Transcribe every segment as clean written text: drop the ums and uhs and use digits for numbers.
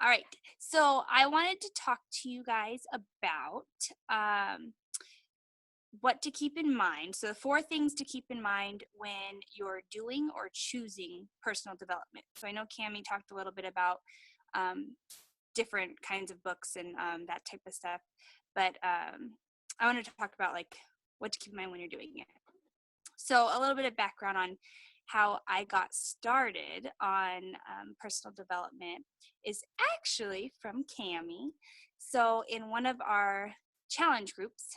All right. So I wanted to talk to you guys about what to keep in mind. So, the four things to keep in mind when you're doing or choosing personal development. So, I know Cami talked a little bit about um, different kinds of books and that type of stuff, but I wanted to talk about like what to keep in mind when you're doing it. So, a little bit of background on how I got started on personal development is actually from Cami. So, in one of our challenge groups,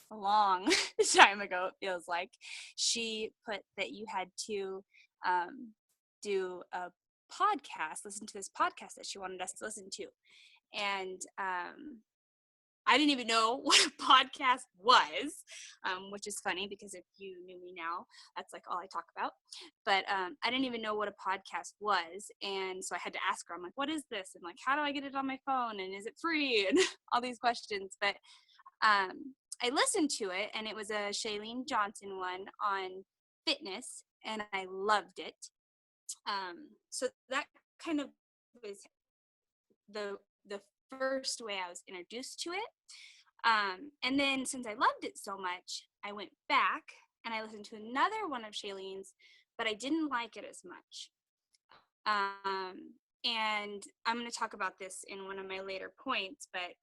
a long time ago, it feels like, she put that you had to do a podcast, listen to this podcast that she wanted us to listen to. And I didn't even know what a podcast was, which is funny because if you knew me now, that's like all I talk about. But I didn't even know what a podcast was. And so I had to ask her, I'm like, what is this? And like, how do I get it on my phone? And is it free? And all these questions. But I listened to it, and it was a Shailene Johnson one on fitness, and I loved it. So that kind of was the first way I was introduced to it. And then since I loved it so much, I went back and I listened to another one of Shailene's, but I didn't like it as much. And I'm going to talk about this in one of my later points, but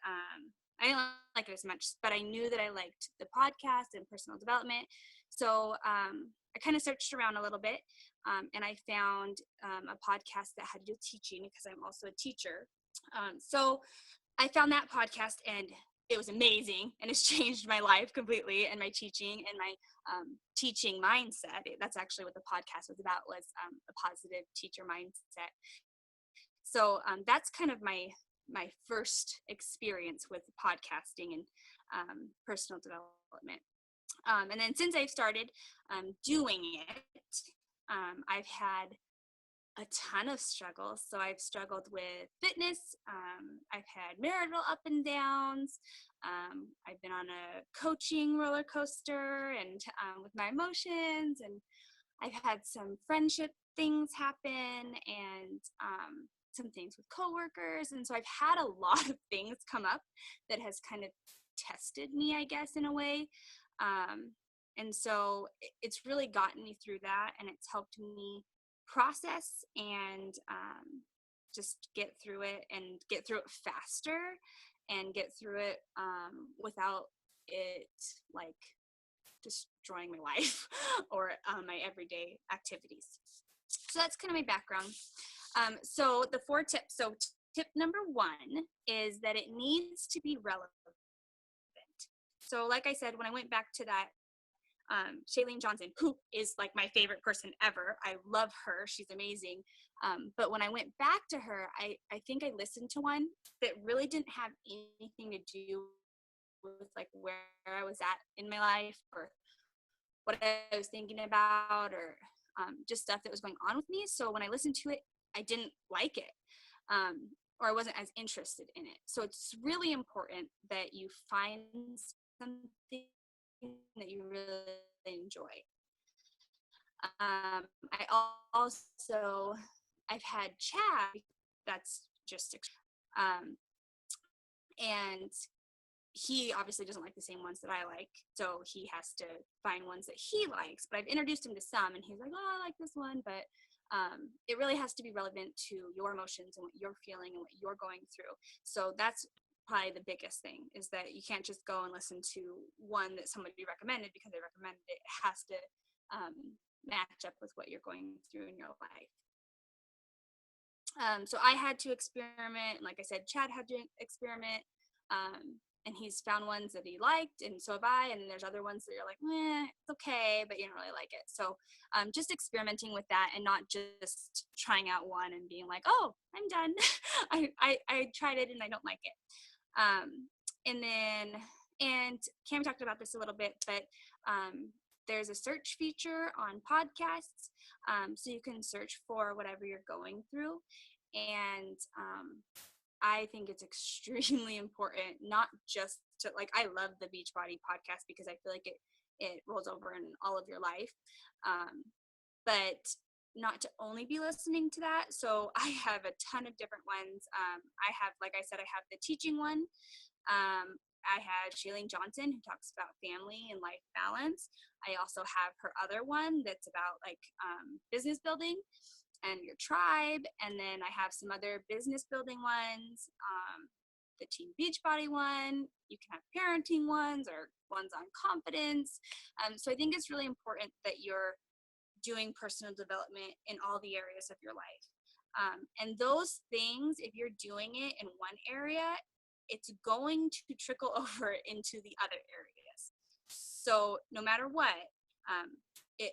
I didn't like it as much, but I knew that I liked the podcast and personal development. So I kind of searched around a little bit, and I found a podcast that had to do with teaching because I'm also a teacher. So I found that podcast, and it was amazing, and it's changed my life completely, and my teaching and my teaching mindset. That's actually what the podcast was about, was a positive teacher mindset. So that's kind of my first experience with podcasting and personal development. And then since I've started doing it, I've had a ton of struggles. So I've struggled with fitness. I've had marital up and downs. I've been on a coaching roller coaster and with my emotions, and I've had some friendship things happen, and some things with coworkers. And so I've had a lot of things come up that has kind of tested me, I guess, in a way. And so it's really gotten me through that, and it's helped me process and just get through it, and get through it faster, and get through it without it like destroying my life or my everyday activities. So that's kind of my background. So the 4 tips. So tip number 1 is that it needs to be relevant. So like I said, when I went back to that Shailene Johnson, who is like my favorite person ever. I love her. She's amazing. But when I went back to her, I think I listened to one that really didn't have anything to do with like where I was at in my life, or what I was thinking about, or just stuff that was going on with me. So when I listened to it, I didn't like it. Or I wasn't as interested in it. So it's really important that you find something that you really enjoy. I also, I've had Chad, that's just, and he obviously doesn't like the same ones that I like, so he has to find ones that he likes. But I've introduced him to some, and he's like, oh, I like this one, but it really has to be relevant to your emotions and what you're feeling and what you're going through. So that's probably the biggest thing, is that you can't just go and listen to one that somebody recommended because they recommended it. It has to match up with what you're going through in your life. So I had to experiment, and like I said, Chad had to experiment, and he's found ones that he liked, and so have I. And there's other ones that you're like, it's okay, but you don't really like it. So just experimenting with that, and not just trying out one and being like, oh, I'm done. I tried it and I don't like it. And Cam talked about this a little bit, but there's a search feature on podcasts, so you can search for whatever you're going through. And I think it's extremely important, not just to, like, I love the Beachbody podcast because I feel like it rolls over in all of your life. But not to only be listening to that. So I have a ton of different ones. I have, like I said, I have the teaching one. I had Shailene Johnson, who talks about family and life balance. I also have her other one that's about like business building and your tribe. And then I have some other business building ones, the Team Beachbody one. You can have parenting ones or ones on confidence. So I think it's really important that you're doing personal development in all the areas of your life. And those things, if you're doing it in one area, it's going to trickle over into the other areas. So no matter what, it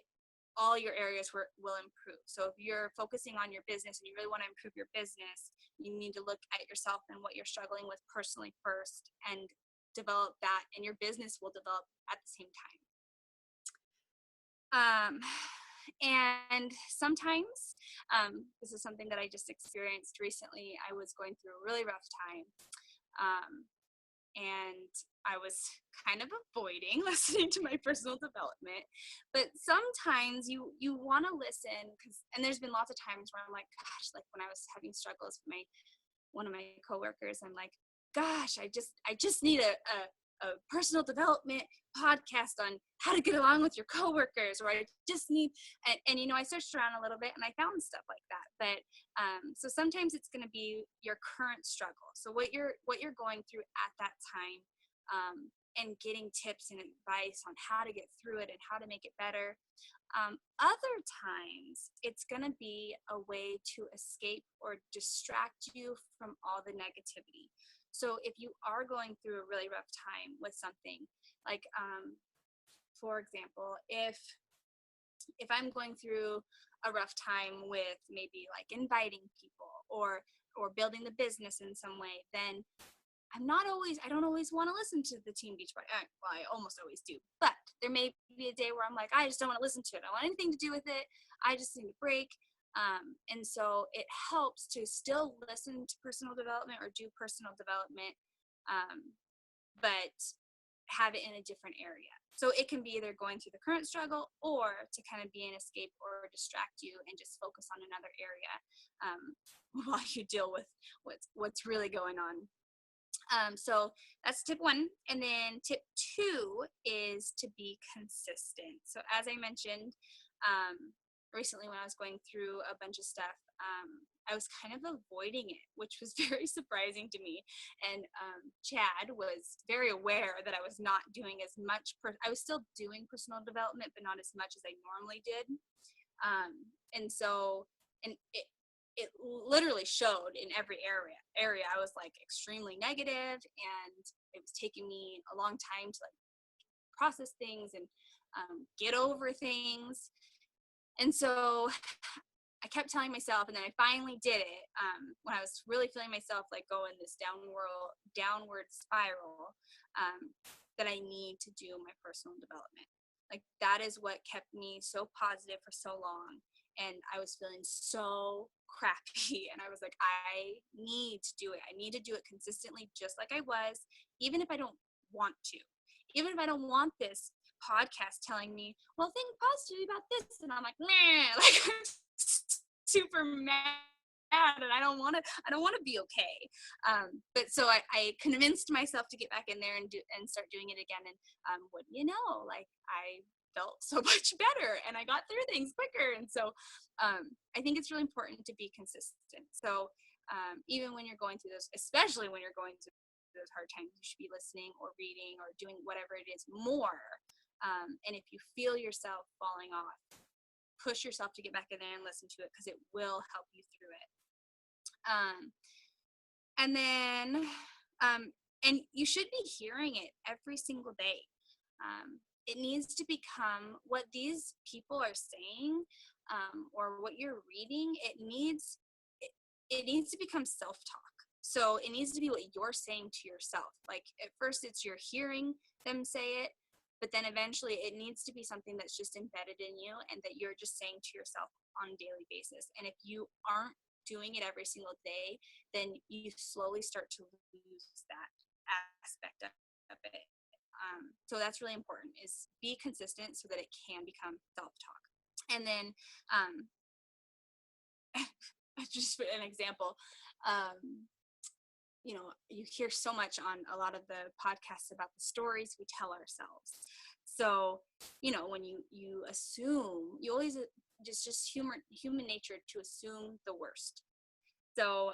all your areas will improve. So if you're focusing on your business and you really want to improve your business, you need to look at yourself and what you're struggling with personally first and develop that, and your business will develop at the same time. And sometimes, this is something that I just experienced recently. I was going through a really rough time. And I was kind of avoiding listening to my personal development, but sometimes you want to listen, and there's been lots of times where I'm like, gosh, like when I was having struggles with one of my coworkers, I'm like, gosh, I just need a personal development podcast on how to get along with your coworkers, or I just need, and I searched around a little bit and I found stuff like that. But so sometimes it's going to be your current struggle, so what you're going through at that time, and getting tips and advice on how to get through it and how to make it better. Other times it's going to be a way to escape or distract you from all the negativity. So if you are going through a really rough time with something, like, for example, if I'm going through a rough time with maybe like inviting people or building the business in some way, then I don't always want to listen to the Team Beachbody. Well, I almost always do, but there may be a day where I'm like, I just don't want to listen to it. I don't want anything to do with it. I just need a break. And so it helps to still listen to personal development or do personal development, but have it in a different area. So it can be either going through the current struggle or to kind of be an escape or distract you and just focus on another area, while you deal with what's really going on. So that's tip one. And then tip two is to be consistent. So as I mentioned, recently when I was going through a bunch of stuff, I was kind of avoiding it, which was very surprising to me. And Chad was very aware that I was not doing as much. I was still doing personal development, but not as much as I normally did. And so, and it literally showed in every area. I was like extremely negative, and it was taking me a long time to like process things and get over things. And so I kept telling myself, and then I finally did it, when I was really feeling myself like go in this downward spiral, that I need to do my personal development. Like that is what kept me so positive for so long. And I was feeling so crappy, and I was like, I need to do it. I need to do it consistently, just like I was, even if I don't want to, even if I don't want this podcast telling me, well, think positively about this, and I'm like, nah, like I'm super mad, and I don't want to be okay. But so I convinced myself to get back in there and start doing it again. And what do you know, like I felt so much better and I got through things quicker. And so I think it's really important to be consistent. So even when you're going through those, especially when you're going through those hard times, you should be listening or reading or doing whatever it is more. And if you feel yourself falling off, push yourself to get back in there and listen to it, because it will help you through it. And then, and you should be hearing it every single day. It needs to become what these people are saying, or what you're reading. It needs to become self-talk. So it needs to be what you're saying to yourself. Like at first it's you're hearing them say it, but then eventually it needs to be something that's just embedded in you and that you're just saying to yourself on a daily basis. And if you aren't doing it every single day, then you slowly start to lose that aspect of it. So that's really important, is be consistent so that it can become self-talk. And then just for an example, you hear so much on a lot of the podcasts about the stories we tell ourselves. So, when you assume, you always, just human nature to assume the worst. So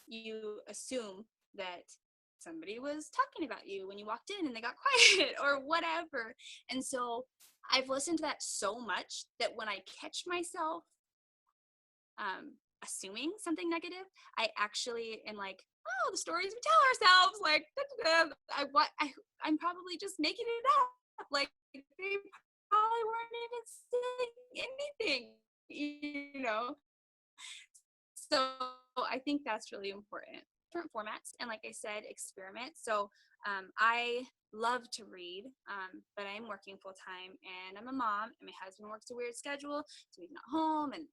you assume that somebody was talking about you when you walked in and they got quiet or whatever. And so I've listened to that so much that when I catch myself assuming something negative, I actually am like, oh, the stories we tell ourselves, like, I'm probably just making it up. Like, they probably weren't even saying anything. So I think that's really important. Different formats, and like I said, experiment. So I love to read, but I'm working full time, and I'm a mom, and my husband works a weird schedule, so he's not home, and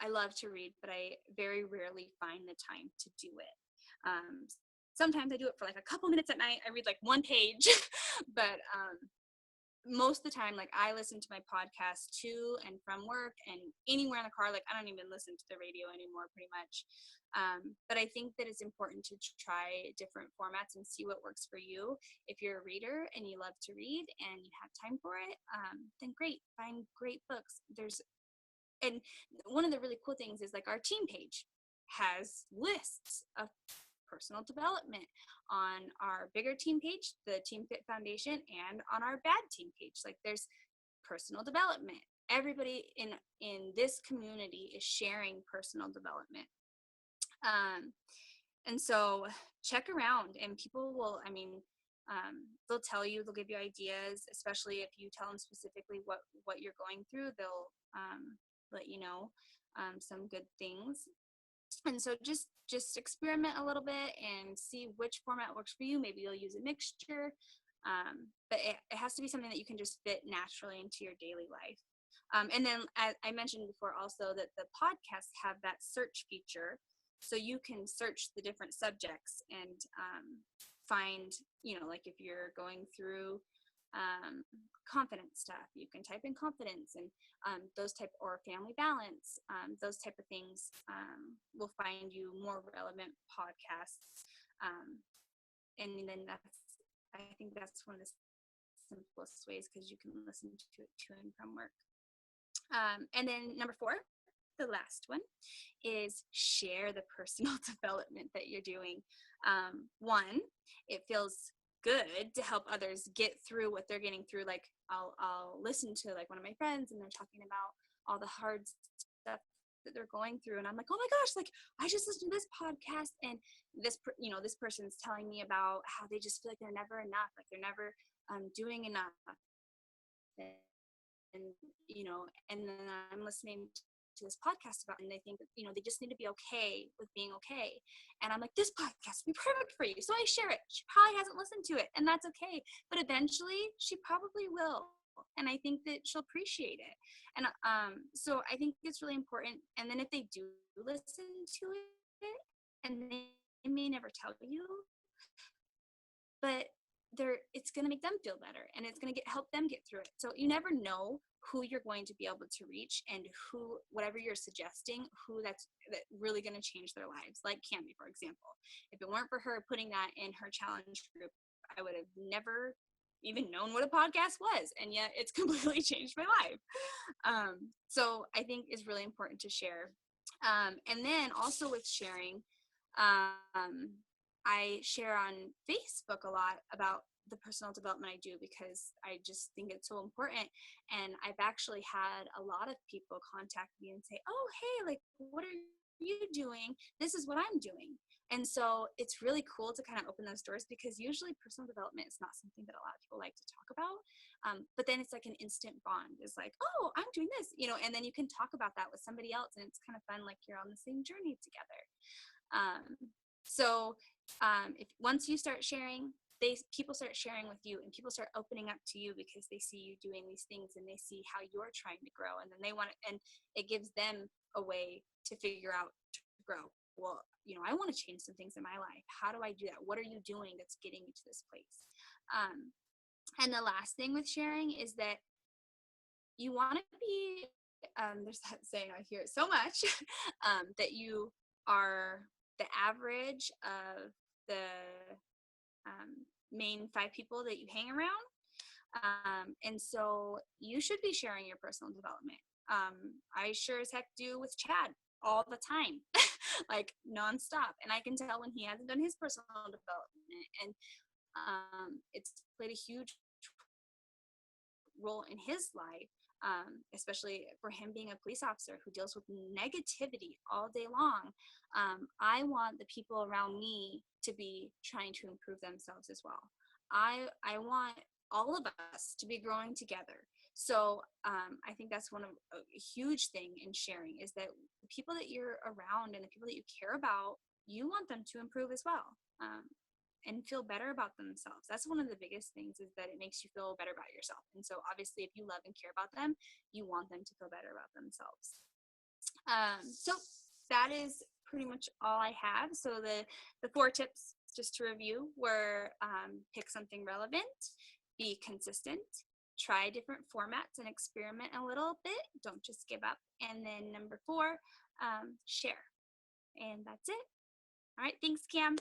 I love to read, but I very rarely find the time to do it. Sometimes I do it for like a couple minutes at night. I read like one page, but most of the time, like, I listen to my podcast to and from work and anywhere in the car. Like, I don't even listen to the radio anymore, pretty much. But I think that it's important to try different formats and see what works for you. If you're a reader and you love to read and you have time for it, then great, find great books. And one of the really cool things is, like, our team page has lists of personal development on our bigger team page, the Team Fit Foundation, and on our BADD team page. Like, there's personal development. Everybody in this community is sharing personal development. And so check around, and people will, they'll tell you, they'll give you ideas, especially if you tell them specifically what you're going through. They'll let you know some good things. And so just experiment a little bit and see which format works for you. Maybe you'll use a mixture, but it has to be something that you can just fit naturally into your daily life. And then, as I mentioned before also, that the podcasts have that search feature, so you can search the different subjects and find, like, if you're going through confidence stuff, you can type in confidence, and those type, or family balance, those type of things will find you more relevant podcasts. And then I think that's one of the simplest ways, because you can listen to it to and from work. And then number 4, the last one, is share the personal development that you're doing. One, it feels good to help others get through what they're getting through. Like, I'll listen to, like, one of my friends, and they're talking about all the hard stuff that they're going through, and I'm like, oh my gosh, like, I just listened to this podcast, and this person's telling me about how they just feel like they're never enough, like they're never doing enough. And and then I'm listening to this podcast about, and they think that, they just need to be okay with being okay. And I'm like, this podcast would be perfect for you. So I share it. She probably hasn't listened to it, and that's okay. But eventually she probably will. And I think that she'll appreciate it. And so I think it's really important. And then if they do listen to it, and they may never tell you, but it's going to make them feel better, and it's going to help them get through it. So you never know who you're going to be able to reach, and whatever you're suggesting, who that's really going to change their lives. Like Cammie, for example. If it weren't for her putting that in her challenge group, I would have never even known what a podcast was, and yet it's completely changed my life. So I think it's really important to share. And then also with sharing, I share on Facebook a lot about the personal development I do, because I just think it's so important. And I've actually had a lot of people contact me and say, oh, hey, like, what are you doing? This is what I'm doing. And so it's really cool to kind of open those doors, because usually personal development is not something that a lot of people like to talk about. But then it's like an instant bond. It's like, oh, I'm doing this, and then you can talk about that with somebody else, and it's kind of fun, like you're on the same journey together. So if once you start sharing, people start sharing with you, and people start opening up to you, because they see you doing these things, and they see how you're trying to grow, and then they want it, and it gives them a way to figure out to grow. Well, I want to change some things in my life. How do I do that? What are you doing that's getting you to this place? And the last thing with sharing is that you want to be there's that saying, I hear it so much, that you are the average of the main 5 people that you hang around. And so you should be sharing your personal development. I sure as heck do with Chad all the time, like nonstop. And I can tell when he hasn't done his personal development. And it's played a huge role in his life, especially for him being a police officer who deals with negativity all day long. I want the people around me to be trying to improve themselves as well. I want all of us to be growing together. So I think that's one of a huge thing in sharing is that the people that you're around and the people that you care about, you want them to improve as well. And feel better about themselves. That's one of the biggest things, is that it makes you feel better about yourself. And so obviously if you love and care about them, you want them to feel better about themselves. So that is pretty much all I have. So the 4 tips, just to review, were pick something relevant, be consistent, try different formats and experiment a little bit, don't just give up. And then number 4, share. And that's it. All right, thanks, Cam.